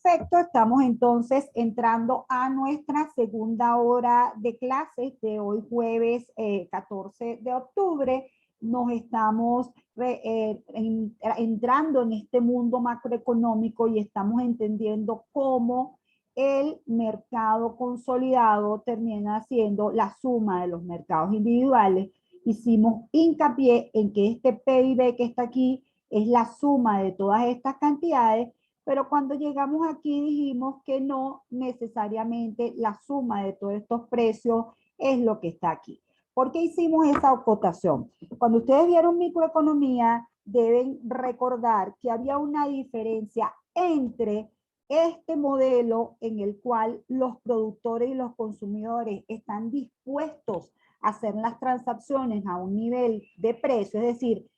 Perfecto, estamos entonces entrando a nuestra segunda hora de clases de hoy jueves 14 de octubre. Nos estamos entrando en este mundo macroeconómico y estamos entendiendo cómo el mercado consolidado termina siendo la suma de los mercados individuales. Hicimos hincapié en que este PIB que está aquí es la suma de todas estas cantidades, pero cuando llegamos aquí dijimos que no necesariamente la suma de todos estos precios es lo que está aquí. ¿Por qué hicimos esa acotación? Cuando ustedes vieron microeconomía, deben recordar que había una diferencia entre este modelo en el cual los productores y los consumidores están dispuestos a hacer las transacciones a un nivel de precio, es decir,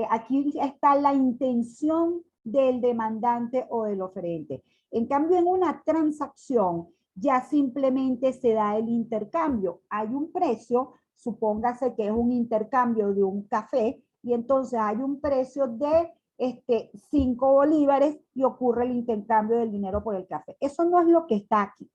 aquí está la intención del demandante o del oferente. En cambio, en una transacción ya simplemente se da el intercambio. Hay un precio, supóngase que es un intercambio de un café, y entonces hay un precio de 5 bolívares y ocurre el intercambio del dinero por el café. Eso no es lo que está aquí.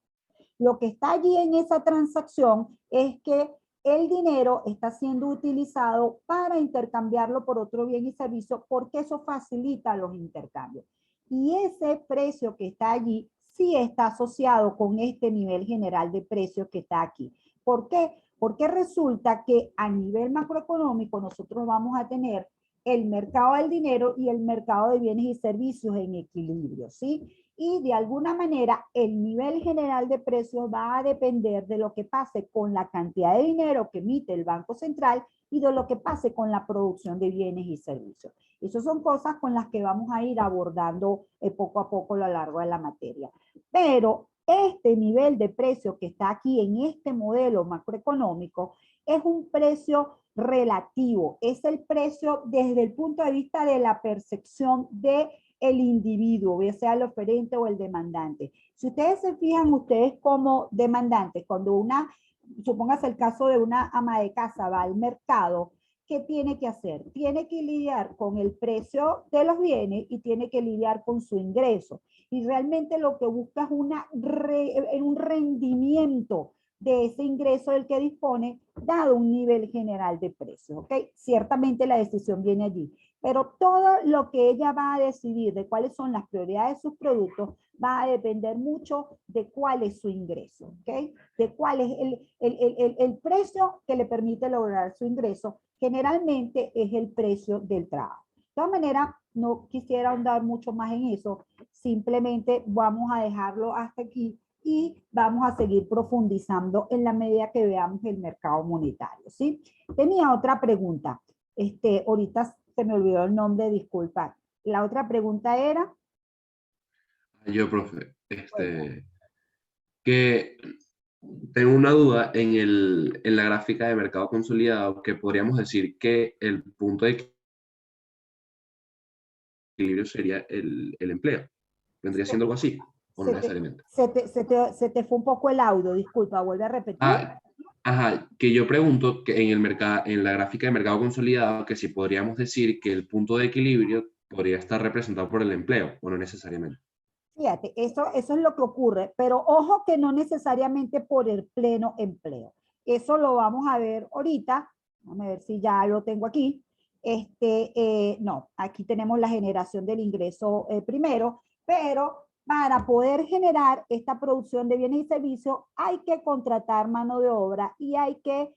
Lo que está allí en esa transacción es que el dinero está siendo utilizado para intercambiarlo por otro bien y servicio porque eso facilita los intercambios. Y ese precio que está allí sí está asociado con este nivel general de precios que está aquí. ¿Por qué? Porque resulta que a nivel macroeconómico nosotros vamos a tener el mercado del dinero y el mercado de bienes y servicios en equilibrio, ¿sí? Y de alguna manera el nivel general de precios va a depender de lo que pase con la cantidad de dinero que emite el Banco Central y de lo que pase con la producción de bienes y servicios. Esas son cosas con las que vamos a ir abordando poco a poco a lo largo de la materia. Pero este nivel de precio que está aquí en este modelo macroeconómico es un precio relativo, es el precio desde el punto de vista de la percepción de el individuo, ya sea el oferente o el demandante. Si ustedes se fijan, ustedes como demandantes, cuando supóngase el caso de una ama de casa va al mercado, ¿qué tiene que hacer? Tiene que lidiar con el precio de los bienes y tiene que lidiar con su ingreso. Y realmente lo que busca es un rendimiento de ese ingreso del que dispone, dado un nivel general de precios, ¿ok? Ciertamente la decisión viene allí, pero todo lo que ella va a decidir de cuáles son las prioridades de sus productos va a depender mucho de cuál es su ingreso, ¿ok? De cuál es el precio que le permite lograr su ingreso. Generalmente es el precio del trabajo. De todas maneras, no quisiera ahondar mucho más en eso, simplemente vamos a dejarlo hasta aquí y vamos a seguir profundizando en la medida que veamos el mercado monetario, ¿sí? Tenía otra pregunta. Ahorita se me olvidó el nombre, disculpa. La otra pregunta era... Yo, profe, Bueno, que tengo una duda en la gráfica de mercado consolidado, que podríamos decir que el punto de equilibrio sería el empleo. ¿Vendría siendo algo así? ¿O no se te, necesariamente? se te fue un poco el audio, disculpa, vuelve a repetir. Ah, ajá, que yo pregunto que en el mercado, en la gráfica de mercado consolidado, que si podríamos decir que el punto de equilibrio podría estar representado por el empleo, o no necesariamente. Fíjate, eso es lo que ocurre, pero ojo que no necesariamente por el pleno empleo. Eso lo vamos a ver ahorita. Vamos a ver si ya lo tengo aquí. No, aquí tenemos la generación del ingreso primero, pero para poder generar esta producción de bienes y servicios hay que contratar mano de obra y hay que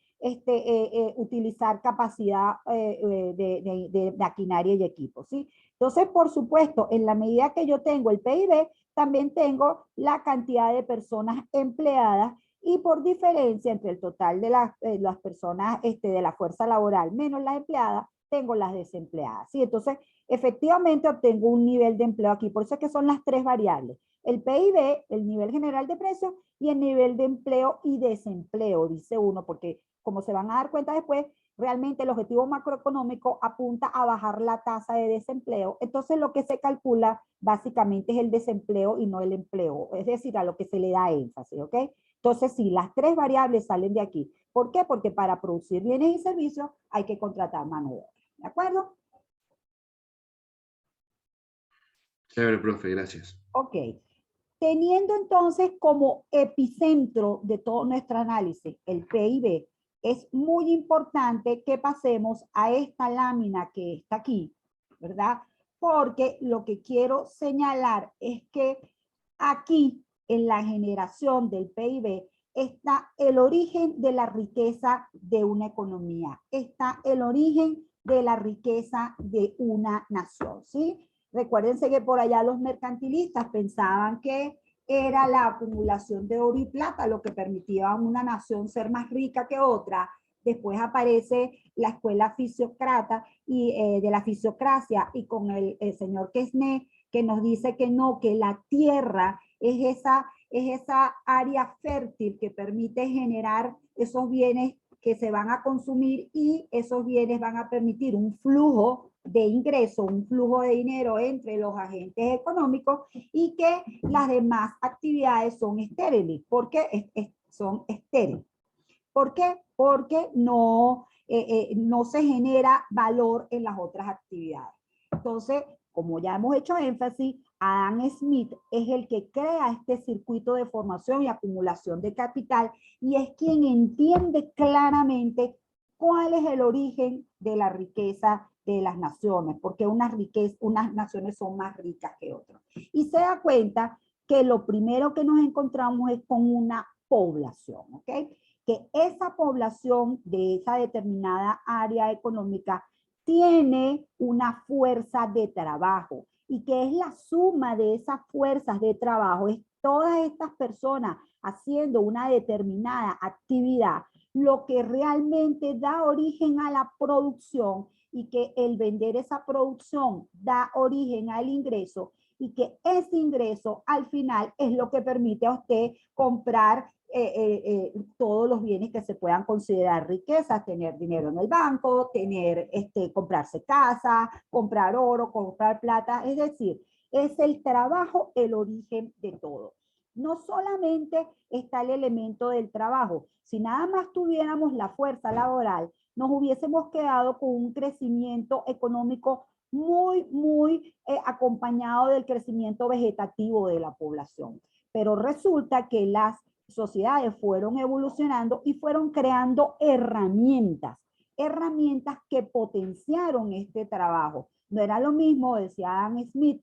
utilizar capacidad de maquinaria y equipo, ¿sí? Entonces, por supuesto, en la medida que yo tengo el PIB, también tengo la cantidad de personas empleadas y por diferencia entre el total de las personas de la fuerza laboral menos las empleadas, tengo las desempleadas. ¿Sí? Entonces, efectivamente obtengo un nivel de empleo aquí. Por eso es que son las tres variables. El PIB, el nivel general de precios y el nivel de empleo y desempleo, dice uno, porque como se van a dar cuenta después, realmente el objetivo macroeconómico apunta a bajar la tasa de desempleo. Entonces lo que se calcula básicamente es el desempleo y no el empleo, es decir, a lo que se le da énfasis, ¿ok? Entonces sí, las tres variables salen de aquí. ¿Por qué? Porque para producir bienes y servicios hay que contratar mano de obra, ¿de acuerdo? Chévere, profe, gracias. Ok. Teniendo entonces como epicentro de todo nuestro análisis el PIB, es muy importante que pasemos a esta lámina que está aquí, ¿verdad? Porque lo que quiero señalar es que aquí, en la generación del PIB, está el origen de la riqueza de una economía, está el origen de la riqueza de una nación, ¿sí? Recuérdense que por allá los mercantilistas pensaban que era la acumulación de oro y plata lo que permitía a una nación ser más rica que otra. Después aparece la escuela fisiocrata y de la fisiocracia y con el señor Quesnay que nos dice que no, que la tierra es esa área fértil que permite generar esos bienes que se van a consumir y esos bienes van a permitir un flujo de ingreso, un flujo de dinero entre los agentes económicos y que las demás actividades son estériles. ¿Por qué son estériles? ¿Por qué? Porque no se genera valor en las otras actividades. Entonces, como ya hemos hecho énfasis, Adam Smith es el que crea este circuito de formación y acumulación de capital y es quien entiende claramente cuál es el origen de la riqueza de las naciones, porque unas naciones son más ricas que otras. Y se da cuenta que lo primero que nos encontramos es con una población, ¿ok? Que esa población de esa determinada área económica tiene una fuerza de trabajo y que es la suma de esas fuerzas de trabajo, es todas estas personas haciendo una determinada actividad, lo que realmente da origen a la producción y que el vender esa producción da origen al ingreso y que ese ingreso al final es lo que permite a usted comprar todos los bienes que se puedan considerar riquezas, tener dinero en el banco, comprarse casa, comprar oro, comprar plata, es decir, es el trabajo el origen de todo. No solamente está el elemento del trabajo, si nada más tuviéramos la fuerza laboral, nos hubiésemos quedado con un crecimiento económico muy acompañado del crecimiento vegetativo de la población. Pero resulta que las sociedades fueron evolucionando y fueron creando herramientas que potenciaron este trabajo. No era lo mismo, decía Adam Smith,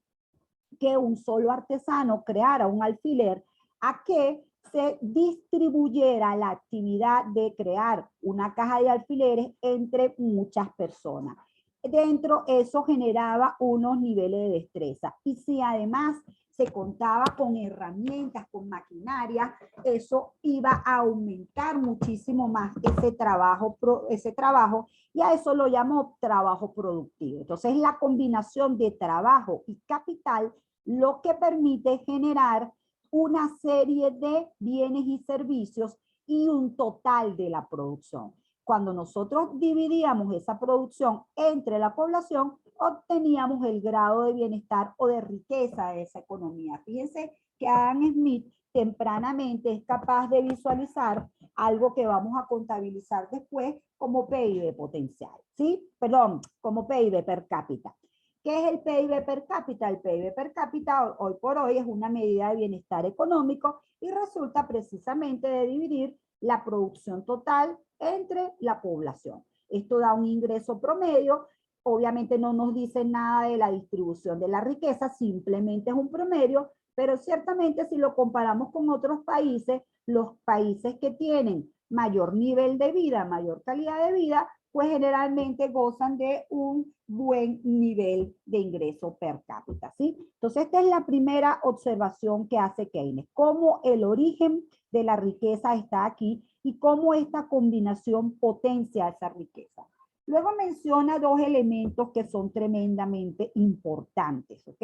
que un solo artesano creara un alfiler a que se distribuyera la actividad de crear una caja de alfileres entre muchas personas. Dentro eso generaba unos niveles de destreza. Y si además se contaba con herramientas, con maquinaria, eso iba a aumentar muchísimo más ese trabajo y a eso lo llamo trabajo productivo. Entonces, la combinación de trabajo y capital lo que permite generar una serie de bienes y servicios y un total de la producción. Cuando nosotros dividíamos esa producción entre la población, obteníamos el grado de bienestar o de riqueza de esa economía. Fíjense que Adam Smith tempranamente es capaz de visualizar algo que vamos a contabilizar después como PIB potencial, ¿sí? Perdón, como PIB per cápita. ¿Qué es el PIB per cápita? El PIB per cápita hoy por hoy es una medida de bienestar económico y resulta precisamente de dividir la producción total entre la población. Esto da un ingreso promedio. Obviamente no nos dice nada de la distribución de la riqueza, simplemente es un promedio, pero ciertamente si lo comparamos con otros países, los países que tienen mayor nivel de vida, mayor calidad de vida, pues generalmente gozan de un buen nivel de ingreso per cápita, ¿sí? Entonces, esta es la primera observación que hace Keynes, cómo el origen de la riqueza está aquí y cómo esta combinación potencia esa riqueza. Luego menciona dos elementos que son tremendamente importantes, ¿ok?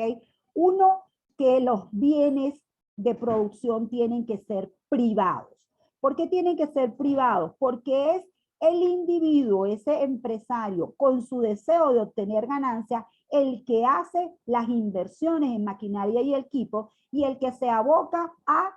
Uno, que los bienes de producción tienen que ser privados. ¿Por qué tienen que ser privados? Porque es el individuo, ese empresario, con su deseo de obtener ganancia, el que hace las inversiones en maquinaria y equipo y el que se aboca a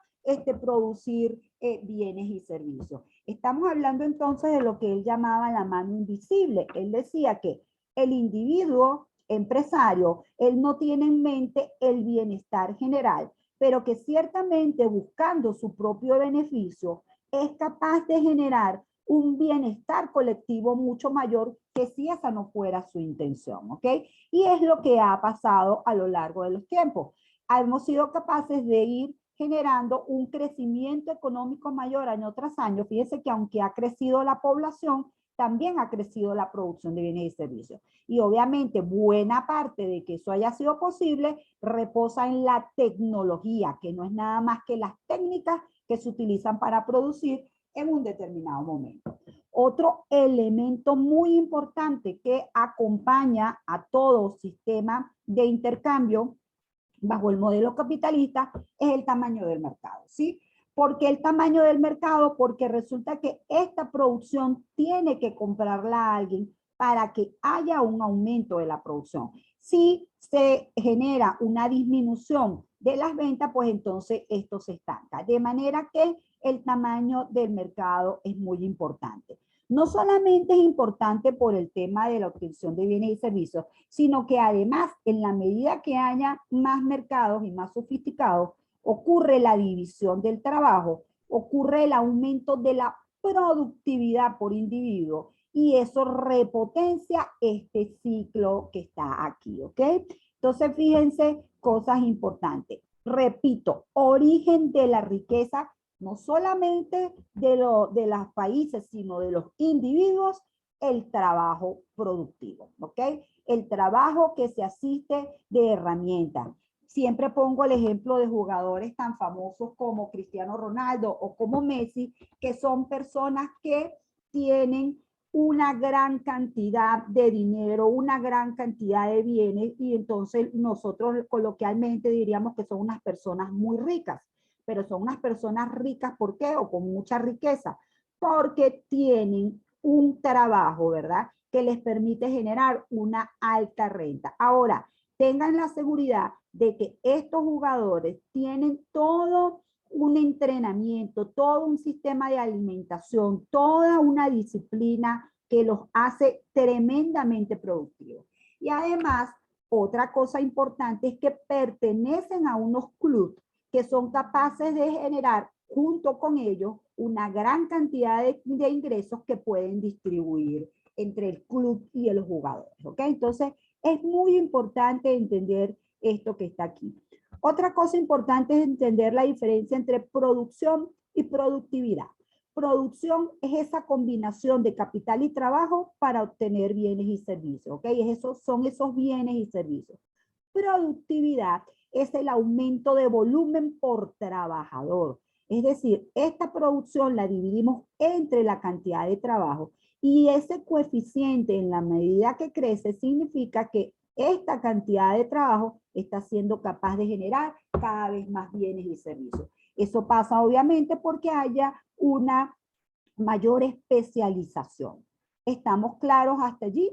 producir bienes y servicios. Estamos hablando entonces de lo que él llamaba la mano invisible. Él decía que el individuo empresario, él no tiene en mente el bienestar general, pero que ciertamente buscando su propio beneficio es capaz de generar un bienestar colectivo mucho mayor que si esa no fuera su intención, ¿ok? Y es lo que ha pasado a lo largo de los tiempos. Hemos sido capaces de ir generando un crecimiento económico mayor año tras año. Fíjense que aunque ha crecido la población, también ha crecido la producción de bienes y servicios. Y obviamente buena parte de que eso haya sido posible reposa en la tecnología, que no es nada más que las técnicas que se utilizan para producir en un determinado momento. Otro elemento muy importante que acompaña a todo sistema de intercambio bajo el modelo capitalista es el tamaño del mercado, ¿sí? ¿Por qué el tamaño del mercado? Porque resulta que esta producción tiene que comprarla a alguien para que haya un aumento de la producción. Si se genera una disminución de las ventas, pues entonces esto se estanca. De manera que el tamaño del mercado es muy importante. No solamente es importante por el tema de la obtención de bienes y servicios, sino que además, en la medida que haya más mercados y más sofisticados, ocurre la división del trabajo, ocurre el aumento de la productividad por individuo y eso repotencia este ciclo que está aquí, ¿ok? Entonces, fíjense, cosas importantes. Repito, origen de la riqueza no solamente de los países, sino de los individuos, el trabajo productivo, ¿ok? El trabajo que se asiste de herramientas. Siempre pongo el ejemplo de jugadores tan famosos como Cristiano Ronaldo o como Messi, que son personas que tienen una gran cantidad de dinero, una gran cantidad de bienes y entonces nosotros coloquialmente diríamos que son unas personas muy ricas, pero son unas personas ricas, ¿por qué? O con mucha riqueza, porque tienen un trabajo, ¿verdad? Que les permite generar una alta renta. Ahora, tengan la seguridad de que estos jugadores tienen todo un entrenamiento, todo un sistema de alimentación, toda una disciplina que los hace tremendamente productivos. Y además, otra cosa importante es que pertenecen a unos clubes que son capaces de generar junto con ellos una gran cantidad de ingresos que pueden distribuir entre el club y los jugadores, ¿ok? Entonces, es muy importante entender esto que está aquí. Otra cosa importante es entender la diferencia entre producción y productividad. Producción es esa combinación de capital y trabajo para obtener bienes y servicios, ¿ok? Son esos bienes y servicios. Productividad es el aumento de volumen por trabajador. Es decir, esta producción la dividimos entre la cantidad de trabajo y ese coeficiente en la medida que crece significa que esta cantidad de trabajo está siendo capaz de generar cada vez más bienes y servicios. Eso pasa obviamente porque haya una mayor especialización. ¿Estamos claros hasta allí?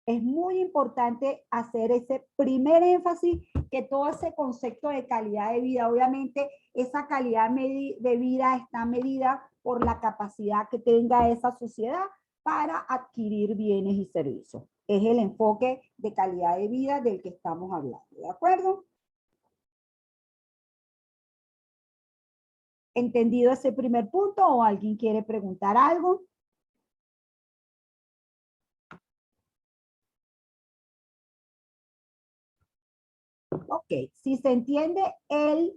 Es muy importante hacer ese primer énfasis, que todo ese concepto de calidad de vida, obviamente esa calidad de vida está medida por la capacidad que tenga esa sociedad para adquirir bienes y servicios. Es el enfoque de calidad de vida del que estamos hablando, ¿de acuerdo? ¿Entendido ese primer punto o alguien quiere preguntar algo? Ok, si se entiende el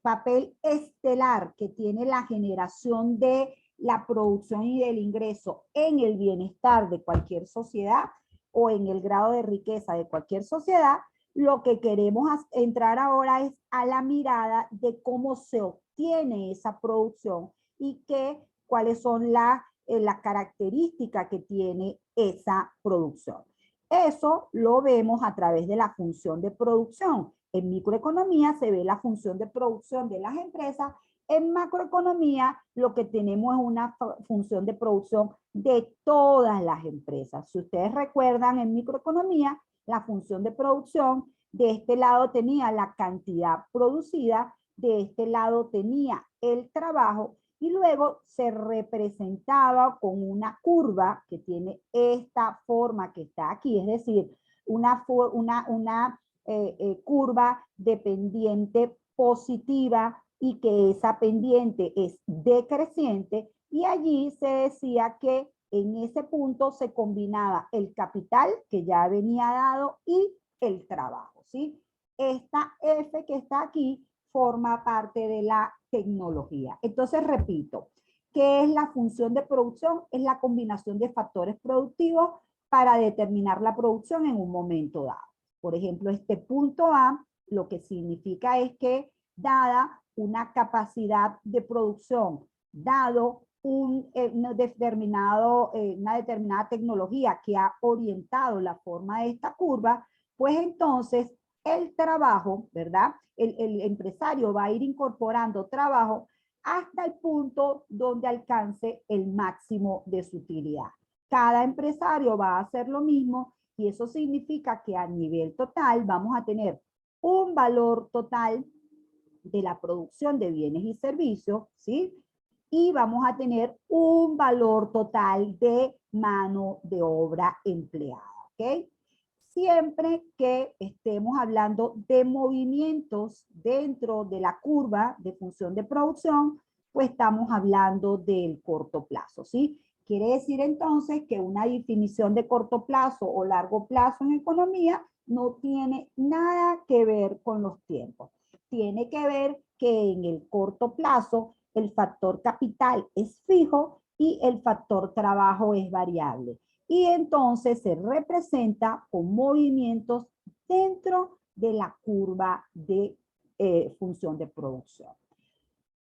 papel estelar que tiene la generación de la producción y del ingreso en el bienestar de cualquier sociedad o en el grado de riqueza de cualquier sociedad, lo que queremos entrar ahora es a la mirada de cómo se obtiene esa producción y cuáles son las características que tiene esa producción. Eso lo vemos a través de la función de producción. En microeconomía se ve la función de producción de las empresas. En macroeconomía lo que tenemos es una función de producción de todas las empresas. Si ustedes recuerdan, en microeconomía la función de producción de este lado tenía la cantidad producida, de este lado tenía el trabajo Y luego se representaba con una curva que tiene esta forma que está aquí, es decir, una curva de pendiente positiva y que esa pendiente es decreciente, y allí se decía que en ese punto se combinaba el capital que ya venía dado y el trabajo, ¿sí? Esta F que está aquí forma parte de la tecnología. Entonces, repito, ¿qué es la función de producción? Es la combinación de factores productivos para determinar la producción en un momento dado. Por ejemplo, este punto A lo que significa es que dada una capacidad de producción, dado una determinada tecnología que ha orientado la forma de esta curva, pues entonces el trabajo, ¿verdad? El empresario va a ir incorporando trabajo hasta el punto donde alcance el máximo de su utilidad. Cada empresario va a hacer lo mismo y eso significa que a nivel total vamos a tener un valor total de la producción de bienes y servicios, ¿sí? Y vamos a tener un valor total de mano de obra empleada, ¿ok? Siempre que estemos hablando de movimientos dentro de la curva de función de producción, pues estamos hablando del corto plazo, ¿sí? Quiere decir entonces que una definición de corto plazo o largo plazo en economía no tiene nada que ver con los tiempos. Tiene que ver que en el corto plazo el factor capital es fijo y el factor trabajo es variable. Y entonces se representa con movimientos dentro de la curva de función de producción.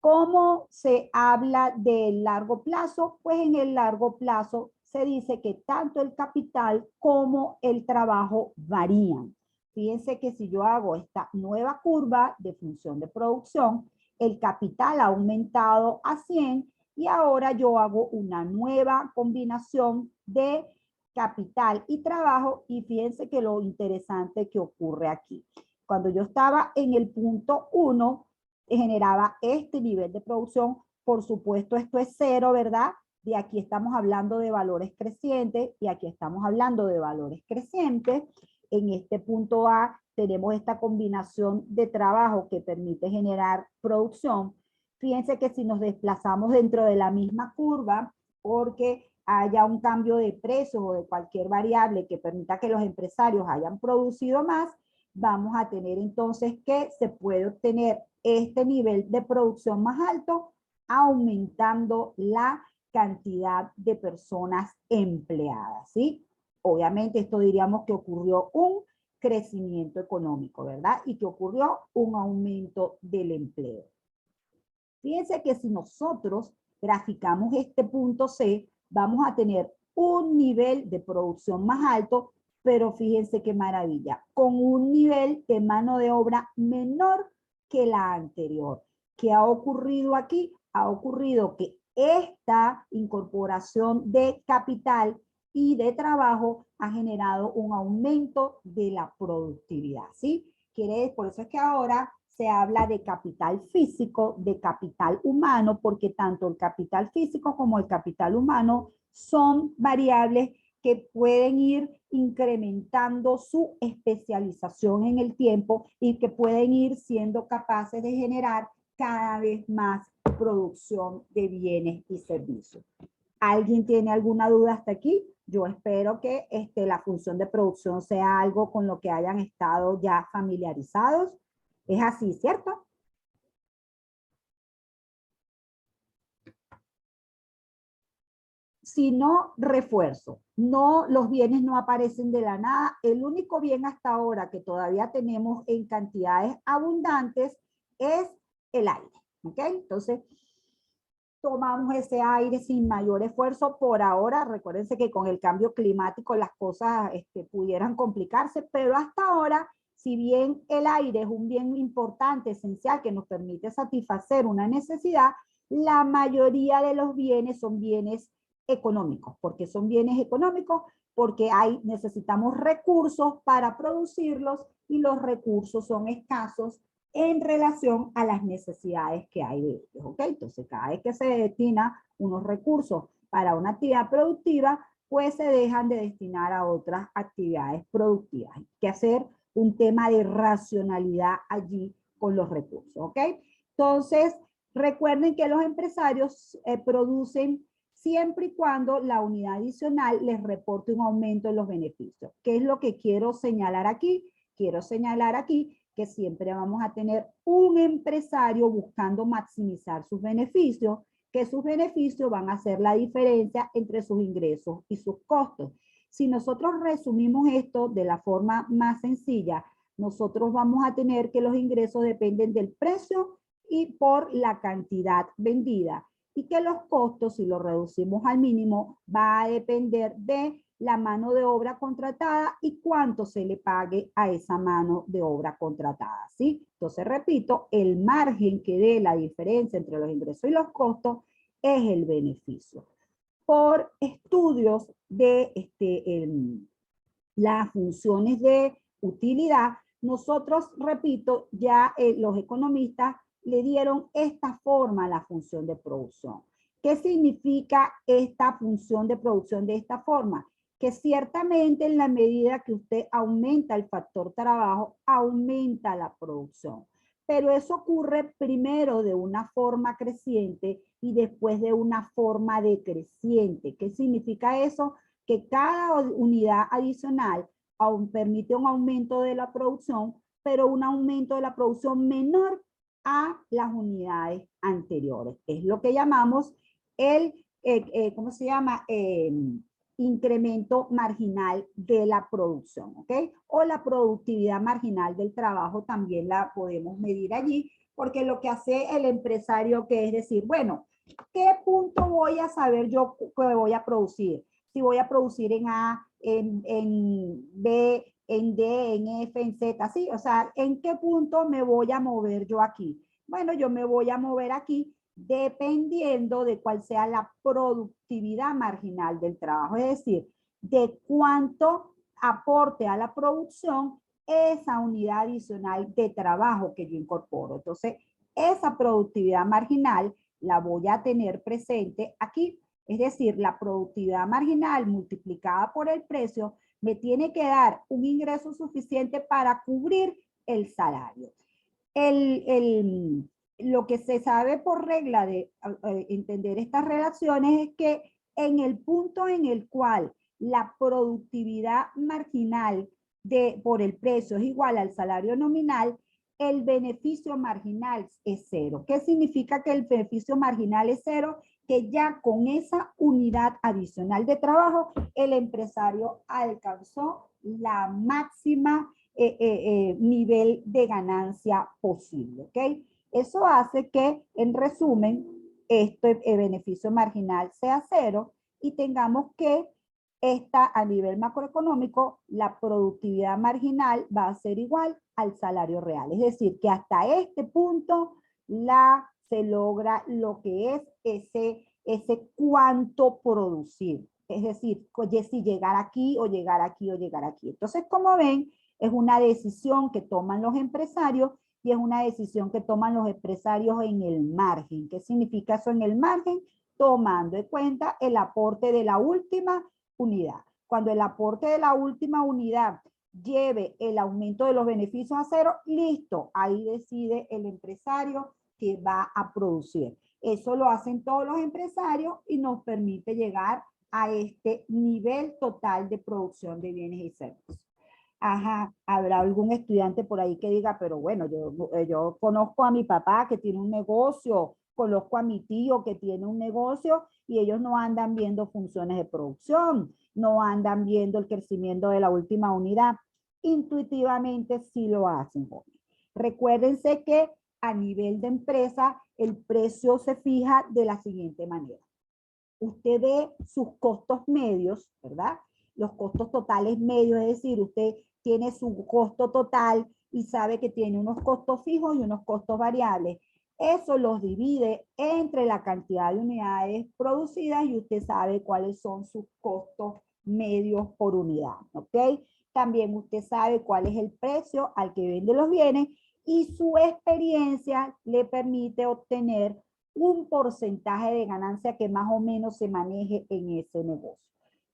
¿Cómo se habla del largo plazo? Pues en el largo plazo se dice que tanto el capital como el trabajo varían. Fíjense que si yo hago esta nueva curva de función de producción, el capital ha aumentado a 100 y ahora yo hago una nueva combinación de capital y trabajo y fíjense que lo interesante que ocurre aquí. Cuando yo estaba en el punto 1, generaba este nivel de producción. Por supuesto, esto es cero, ¿verdad? De aquí estamos hablando de valores crecientes y aquí estamos hablando de valores crecientes. En este punto A tenemos esta combinación de trabajo que permite generar producción. Fíjense que si nos desplazamos dentro de la misma curva, porque haya un cambio de precios o de cualquier variable que permita que los empresarios hayan producido más, vamos a tener entonces que se puede obtener este nivel de producción más alto aumentando la cantidad de personas empleadas, ¿sí? Obviamente esto diríamos que ocurrió un crecimiento económico, ¿verdad? Y que ocurrió un aumento del empleo. Fíjense que si nosotros graficamos este punto C, vamos a tener un nivel de producción más alto, pero fíjense qué maravilla, con un nivel de mano de obra menor que la anterior. ¿Qué ha ocurrido aquí? Ha ocurrido que esta incorporación de capital y de trabajo ha generado un aumento de la productividad, ¿sí? Por eso es que ahora se habla de capital físico, de capital humano, porque tanto el capital físico como el capital humano son variables que pueden ir incrementando su especialización en el tiempo y que pueden ir siendo capaces de generar cada vez más producción de bienes y servicios. ¿Alguien tiene alguna duda hasta aquí? Yo espero que la función de producción sea algo con lo que hayan estado ya familiarizados. Es así, ¿cierto? Si no, refuerzo. No, los bienes no aparecen de la nada. El único bien hasta ahora que todavía tenemos en cantidades abundantes es el aire. ¿Ok? Entonces, tomamos ese aire sin mayor esfuerzo por ahora. Recuérdense que con el cambio climático las cosas pudieran complicarse, pero hasta ahora, si bien el aire es un bien importante, esencial, que nos permite satisfacer una necesidad, la mayoría de los bienes son bienes económicos. ¿Por qué son bienes económicos? Porque necesitamos recursos para producirlos y los recursos son escasos en relación a las necesidades que hay de ellos, ¿ok? Entonces, cada vez que se destina unos recursos para una actividad productiva, pues se dejan de destinar a otras actividades productivas. Hay que hacer un tema de racionalidad allí con los recursos, ¿ok? Entonces, recuerden que los empresarios producen siempre y cuando la unidad adicional les reporte un aumento en los beneficios. ¿Qué es lo que quiero señalar aquí? Quiero señalar aquí que siempre vamos a tener un empresario buscando maximizar sus beneficios, que sus beneficios van a ser la diferencia entre sus ingresos y sus costos. Si nosotros resumimos esto de la forma más sencilla, nosotros vamos a tener que los ingresos dependen del precio y por la cantidad vendida, y que los costos, si los reducimos al mínimo, va a depender de la mano de obra contratada y cuánto se le pague a esa mano de obra contratada, ¿sí? Entonces, repito, el margen que dé la diferencia entre los ingresos y los costos es el beneficio. Por estudios de las funciones de utilidad, nosotros, repito, ya los economistas le dieron esta forma a la función de producción. ¿Qué significa esta función de producción de esta forma? Que ciertamente en la medida que usted aumenta el factor trabajo, aumenta la producción. Pero eso ocurre primero de una forma creciente y después de una forma decreciente. ¿Qué significa eso? Que cada unidad adicional permite un aumento de la producción, pero un aumento de la producción menor a las unidades anteriores. Es lo que llamamos el, ¿cómo se llama? Incremento marginal de la producción, ¿ok? O la productividad marginal del trabajo también la podemos medir allí, porque lo que hace el empresario, que es decir, bueno, ¿qué punto voy a saber yo que voy a producir? Si voy a producir en A, en B, en D, en F, en Z, ¿sí? O sea, ¿en qué punto me voy a mover yo aquí? Bueno, yo me voy a mover aquí dependiendo de cuál sea la productividad marginal del trabajo, es decir, de cuánto aporte a la producción esa unidad adicional de trabajo que yo incorporo. Entonces, esa productividad marginal la voy a tener presente aquí. Es decir, la productividad marginal multiplicada por el precio me tiene que dar un ingreso suficiente para cubrir el salario. Lo que se sabe por regla de entender estas relaciones es que en el punto en el cual la productividad marginal por el precio es igual al salario nominal, el beneficio marginal es cero. ¿Qué significa que el beneficio marginal es cero? Que ya con esa unidad adicional de trabajo, el empresario alcanzó la máxima nivel de ganancia posible, ¿ok? Eso hace que, en resumen, este beneficio marginal sea cero y tengamos que a nivel macroeconómico, la productividad marginal va a ser igual al salario real. Es decir, que hasta este punto se logra lo que es ese cuánto producir. Es decir, oye, si llegar aquí o llegar aquí o llegar aquí. Entonces, como ven, es una decisión que toman los empresarios y es una decisión que toman los empresarios en el margen. ¿Qué significa eso en el margen? Tomando en cuenta el aporte de la última unidad. Cuando el aporte de la última unidad lleve el aumento de los beneficios a cero, listo, ahí decide el empresario que va a producir. Eso lo hacen todos los empresarios y nos permite llegar a este nivel total de producción de bienes y servicios. Ajá, habrá algún estudiante por ahí que diga, pero bueno, yo conozco a mi papá que tiene un negocio, conozco a mi tío que tiene un negocio y ellos no andan viendo funciones de producción, no andan viendo el crecimiento de la última unidad. Intuitivamente sí lo hacen, jóvenes. Recuérdense que a nivel de empresa el precio se fija de la siguiente manera. Usted ve sus costos medios, ¿verdad? Los costos totales medios, es decir, usted tiene su costo total y sabe que tiene unos costos fijos y unos costos variables. Eso los divide entre la cantidad de unidades producidas y usted sabe cuáles son sus costos medios por unidad, ¿ok? También usted sabe cuál es el precio al que vende los bienes y su experiencia le permite obtener un porcentaje de ganancia que más o menos se maneje en ese negocio.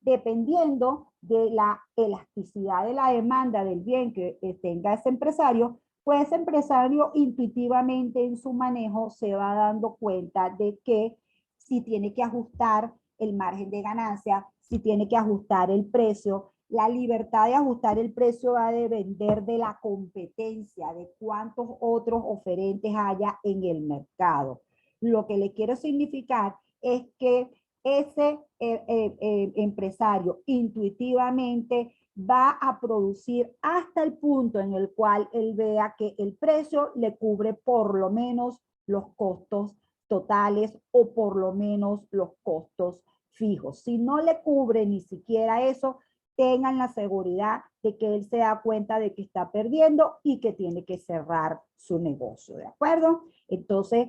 Dependiendo de la elasticidad de la demanda del bien que tenga ese empresario, pues ese empresario intuitivamente en su manejo se va dando cuenta de que si tiene que ajustar el margen de ganancia, si tiene que ajustar el precio, la libertad de ajustar el precio va a depender de la competencia, de cuántos otros oferentes haya en el mercado. Lo que le quiero significar es que ese empresario intuitivamente va a producir hasta el punto en el cual él vea que el precio le cubre por lo menos los costos totales o por lo menos los costos fijos. Si no le cubre ni siquiera eso, tengan la seguridad de que él se da cuenta de que está perdiendo y que tiene que cerrar su negocio, ¿de acuerdo? Entonces,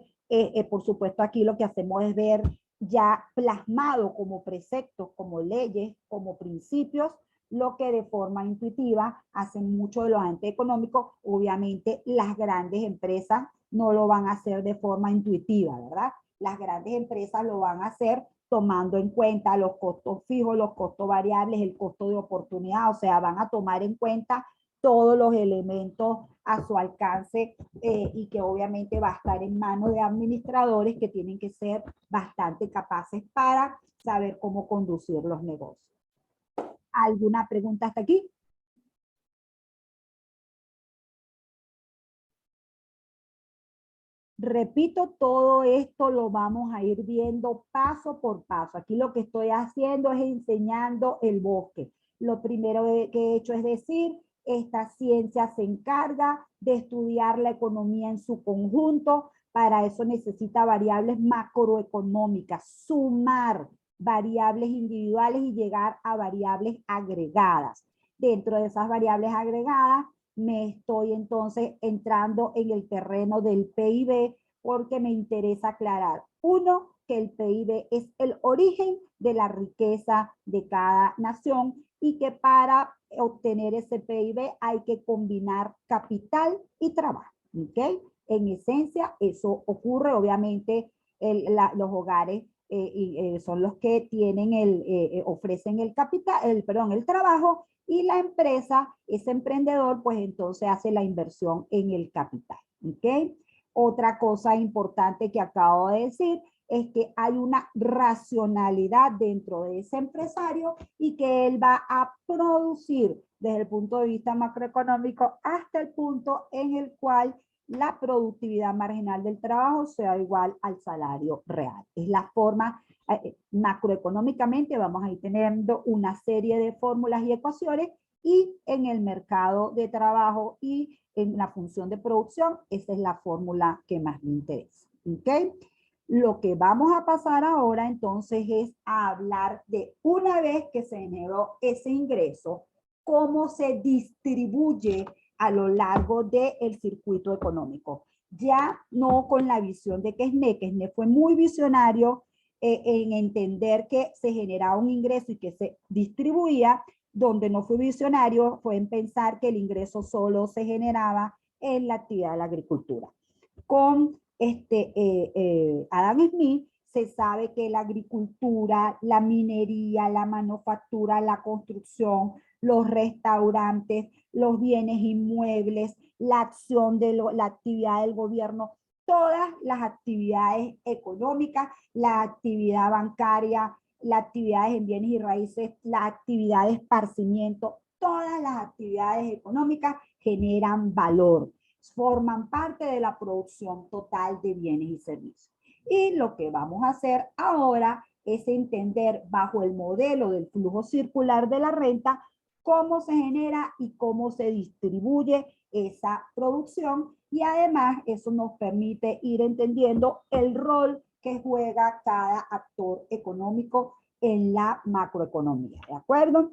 por supuesto, aquí lo que hacemos es ver ya plasmado como preceptos, como leyes, como principios, lo que de forma intuitiva hacen muchos de los agentes económicos. Obviamente, las grandes empresas no lo van a hacer de forma intuitiva, ¿verdad? Las grandes empresas lo van a hacer tomando en cuenta los costos fijos, los costos variables, el costo de oportunidad, o sea, van a tomar en cuenta todos los elementos a su alcance y que obviamente va a estar en manos de administradores que tienen que ser bastante capaces para saber cómo conducir los negocios. ¿Alguna pregunta hasta aquí? Repito, todo esto lo vamos a ir viendo paso por paso. Aquí lo que estoy haciendo es enseñando el bosque. Lo primero que he hecho es decir, esta ciencia se encarga de estudiar la economía en su conjunto. Para eso necesita variables macroeconómicas, sumar variables individuales y llegar a variables agregadas. Dentro de esas variables agregadas, me estoy entonces entrando en el terreno del PIB porque me interesa aclarar, uno, que el PIB es el origen de la riqueza de cada nación y que para obtener ese PIB hay que combinar capital y trabajo, ¿ok? En esencia, eso ocurre, obviamente, los hogares son los que tienen ofrecen el capital, el trabajo, y la empresa, ese emprendedor, pues entonces hace la inversión en el capital, ¿ok? Otra cosa importante que acabo de decir es que hay una racionalidad dentro de ese empresario y que él va a producir desde el punto de vista macroeconómico hasta el punto en el cual la productividad marginal del trabajo sea igual al salario real. Es la forma, macroeconómicamente vamos a ir teniendo una serie de fórmulas y ecuaciones y en el mercado de trabajo y en la función de producción, esa es la fórmula que más me interesa. ¿Ok? Lo que vamos a pasar ahora entonces es a hablar de una vez que se generó ese ingreso, cómo se distribuye a lo largo del circuito económico. Ya no con la visión de Kesne fue muy visionario en entender que se generaba un ingreso y que se distribuía. Donde no fue visionario fue en pensar que el ingreso solo se generaba en la actividad de la agricultura. Con Adam Smith se sabe que la agricultura, la minería, la manufactura, la construcción, los restaurantes, los bienes inmuebles, la acción de la actividad del gobierno, todas las actividades económicas, la actividad bancaria, las actividades en bienes y raíces, la actividad de esparcimiento, todas las actividades económicas generan valor, forman parte de la producción total de bienes y servicios. Y lo que vamos a hacer ahora es entender bajo el modelo del flujo circular de la renta cómo se genera y cómo se distribuye esa producción y además eso nos permite ir entendiendo el rol que juega cada actor económico en la macroeconomía, ¿de acuerdo?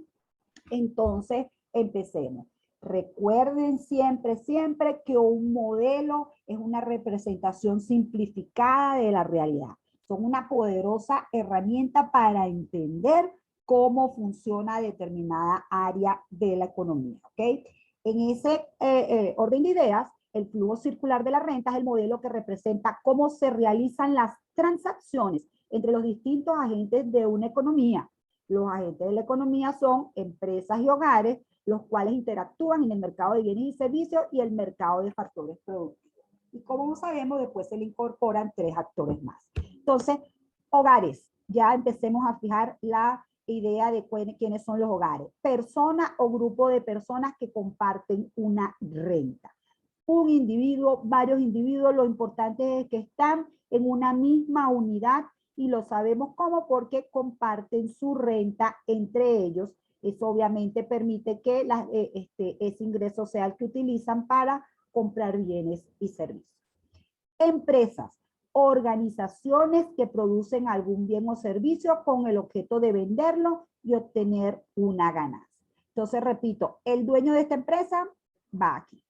Entonces, empecemos. Recuerden siempre, siempre que un modelo es una representación simplificada de la realidad. Son una poderosa herramienta para entender cómo funciona determinada área de la economía, ¿ok? En ese orden de ideas, El flujo circular de la renta es el modelo que representa cómo se realizan las transacciones entre los distintos agentes de una economía. Los agentes de la economía son empresas y hogares, los cuales interactúan en el mercado de bienes y servicios y el mercado de factores productivos. Y como sabemos, después se le incorporan 3 actores más. Entonces, hogares. Ya empecemos a fijar la idea de quiénes son los hogares. Persona o grupo de personas que comparten una renta. Un individuo, varios individuos, lo importante es que están en una misma unidad y lo sabemos cómo, porque comparten su renta entre ellos. Eso obviamente permite que ese ingreso sea el que utilizan para comprar bienes y servicios. Empresas, organizaciones que producen algún bien o servicio con el objeto de venderlo y obtener una ganancia. Entonces, repito, el dueño de esta empresa va aquí.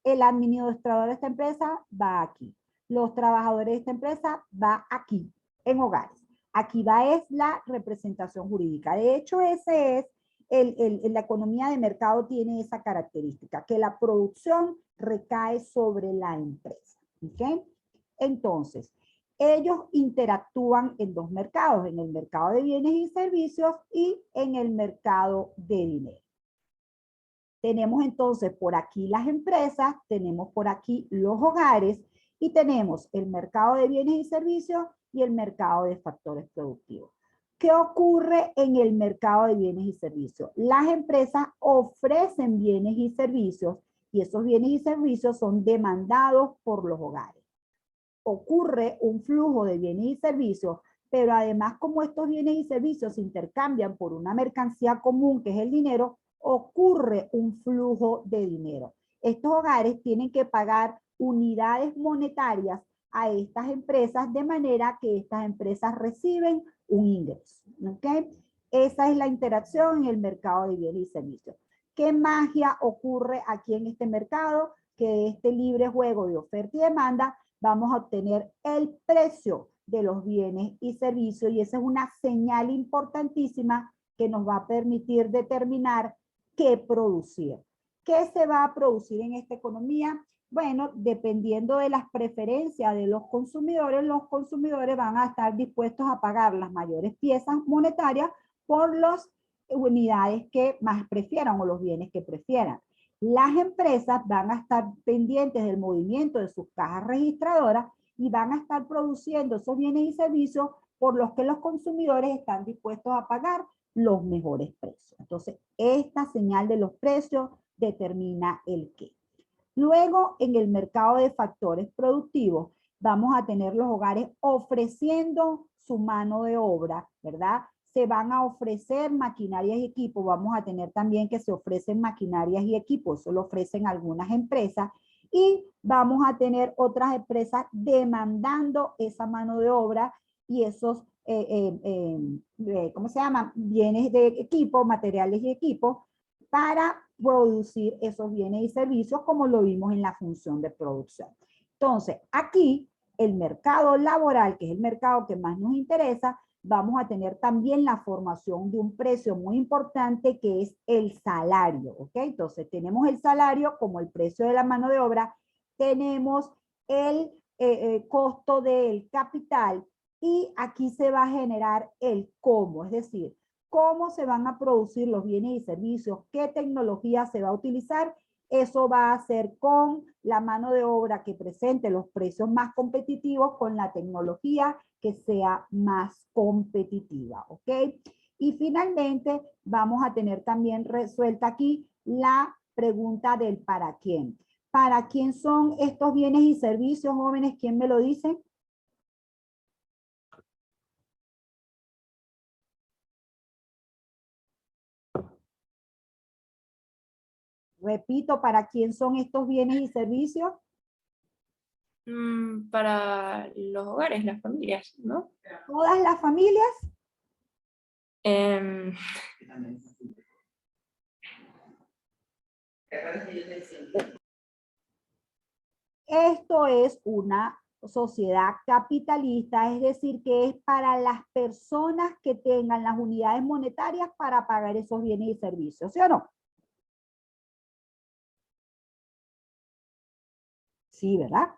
El administrador de esta empresa va aquí. Los trabajadores de esta empresa va aquí, en hogares. Aquí va es la representación jurídica. De hecho, ese es la economía de mercado tiene esa característica, que la producción recae sobre la empresa. ¿Ok? Entonces, ellos interactúan en 2 mercados, en el mercado de bienes y servicios y en el mercado de dinero. Tenemos entonces por aquí las empresas, tenemos por aquí los hogares y tenemos el mercado de bienes y servicios y el mercado de factores productivos. ¿Qué ocurre en el mercado de bienes y servicios? Las empresas ofrecen bienes y servicios y esos bienes y servicios son demandados por los hogares. Ocurre un flujo de bienes y servicios, pero además, como estos bienes y servicios se intercambian por una mercancía común que es el dinero, ocurre un flujo de dinero. Estos hogares tienen que pagar unidades monetarias a estas empresas de manera que estas empresas reciben un ingreso. ¿Ok? Esa es la interacción en el mercado de bienes y servicios. ¿Qué magia ocurre aquí en este mercado? Que de este libre juego de oferta y demanda vamos a obtener el precio de los bienes y servicios y esa es una señal importantísima que nos va a permitir determinar qué producir. ¿Qué se va a producir en esta economía? Bueno, dependiendo de las preferencias de los consumidores van a estar dispuestos a pagar las mayores piezas monetarias por las unidades que más prefieran o los bienes que prefieran. Las empresas van a estar pendientes del movimiento de sus cajas registradoras y van a estar produciendo esos bienes y servicios por los que los consumidores están dispuestos a pagar los mejores precios. Entonces, esta señal de los precios determina el qué. Luego, en el mercado de factores productivos, vamos a tener los hogares ofreciendo su mano de obra, ¿verdad? Se van a ofrecer maquinarias y equipos. Vamos a tener también que se ofrecen maquinarias y equipos. Eso lo ofrecen algunas empresas. Y vamos a tener otras empresas demandando esa mano de obra y esos, ¿cómo se llama? Bienes de equipo, materiales y equipos para producir esos bienes y servicios como lo vimos en la función de producción. Entonces, aquí el mercado laboral, que es el mercado que más nos interesa, vamos a tener también la formación de un precio muy importante que es el salario, ¿ok? Entonces tenemos el salario como el precio de la mano de obra, tenemos el costo del capital y aquí se va a generar el cómo, es decir, cómo se van a producir los bienes y servicios, qué tecnología se va a utilizar. Eso va a ser con la mano de obra que presente los precios más competitivos, con la tecnología que sea más competitiva, ¿ok? Y finalmente vamos a tener también resuelta aquí la pregunta del para quién. ¿Para quién son estos bienes y servicios, jóvenes? ¿Quién me lo dice? Repito, ¿para quién son estos bienes y servicios? Para los hogares, las familias, ¿no? ¿Todas las familias? Esto es una sociedad capitalista, es decir, que es para las personas que tengan las unidades monetarias para pagar esos bienes y servicios, ¿sí o no? Sí, ¿verdad?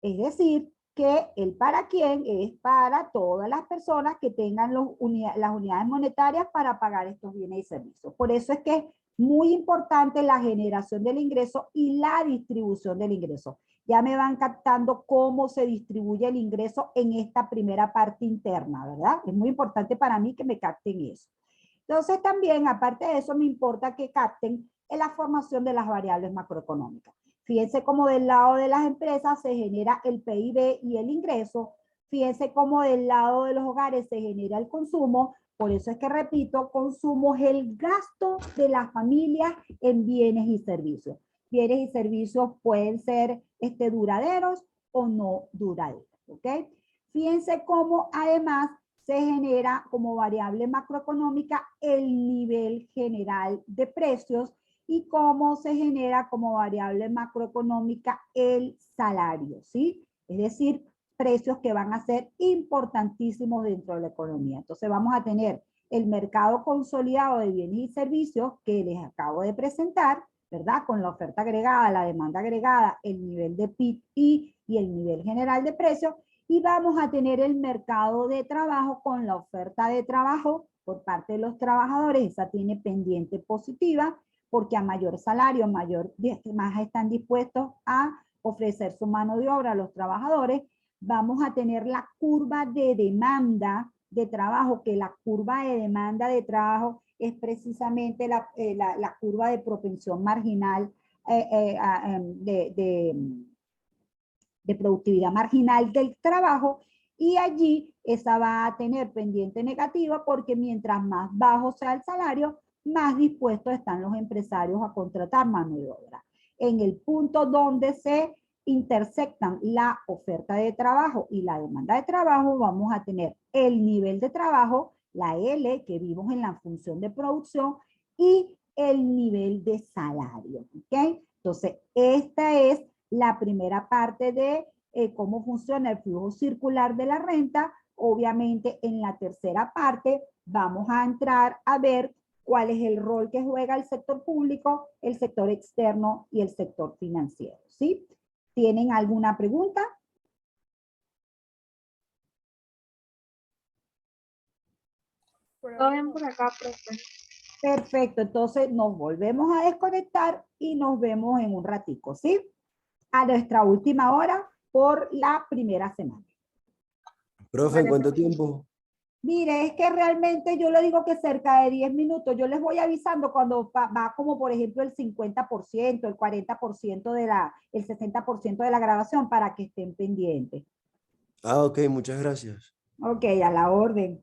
Es decir, que el para quién es para todas las personas que tengan las unidades monetarias para pagar estos bienes y servicios. Por eso es que es muy importante la generación del ingreso y la distribución del ingreso. Ya me van captando cómo se distribuye el ingreso en esta primera parte interna, ¿verdad? Es muy importante para mí que me capten eso. Entonces también, aparte de eso, me importa que capten en la formación de las variables macroeconómicas. Fíjense cómo del lado de las empresas se genera el PIB y el ingreso. Fíjense cómo del lado de los hogares se genera el consumo. Por eso es que repito, consumo es el gasto de las familias en bienes y servicios. Bienes y servicios pueden ser duraderos o no duraderos. ¿Ok? Fíjense cómo además se genera como variable macroeconómica el nivel general de precios y cómo se genera como variable macroeconómica el salario, ¿sí? Es decir, precios que van a ser importantísimos dentro de la economía. Entonces vamos a tener el mercado consolidado de bienes y servicios que les acabo de presentar, ¿verdad? Con la oferta agregada, la demanda agregada, el nivel de PIB y el nivel general de precios. Y vamos a tener el mercado de trabajo con la oferta de trabajo por parte de los trabajadores. Esa tiene pendiente positiva porque a mayor salario, más están dispuestos a ofrecer su mano de obra a los trabajadores. Vamos a tener la curva de demanda de trabajo, que la curva de demanda de trabajo es precisamente la curva de propensión marginal de productividad marginal del trabajo, y allí esa va a tener pendiente negativa porque mientras más bajo sea el salario, más dispuestos están los empresarios a contratar mano de obra. En el punto donde se intersectan la oferta de trabajo y la demanda de trabajo, vamos a tener el nivel de trabajo, la L, que vimos en la función de producción, y el nivel de salario. ¿Ok? Entonces, esta es la primera parte de cómo funciona el flujo circular de la renta. Obviamente, en la tercera parte vamos a entrar a ver cuál es el rol que juega el sector público, el sector externo y el sector financiero, ¿sí? ¿Tienen alguna pregunta? Todo bien por acá, profe. Perfecto, entonces nos volvemos a desconectar y nos vemos en un ratico, ¿sí? A nuestra última hora por la primera semana. Profe, ¿en cuánto tiempo? Mire, es que realmente yo le digo que cerca de 10 minutos, yo les voy avisando cuando va como por ejemplo el 50%, el 40% el 60% de la grabación para que estén pendientes. Ah, ok, muchas gracias. Ok, a la orden.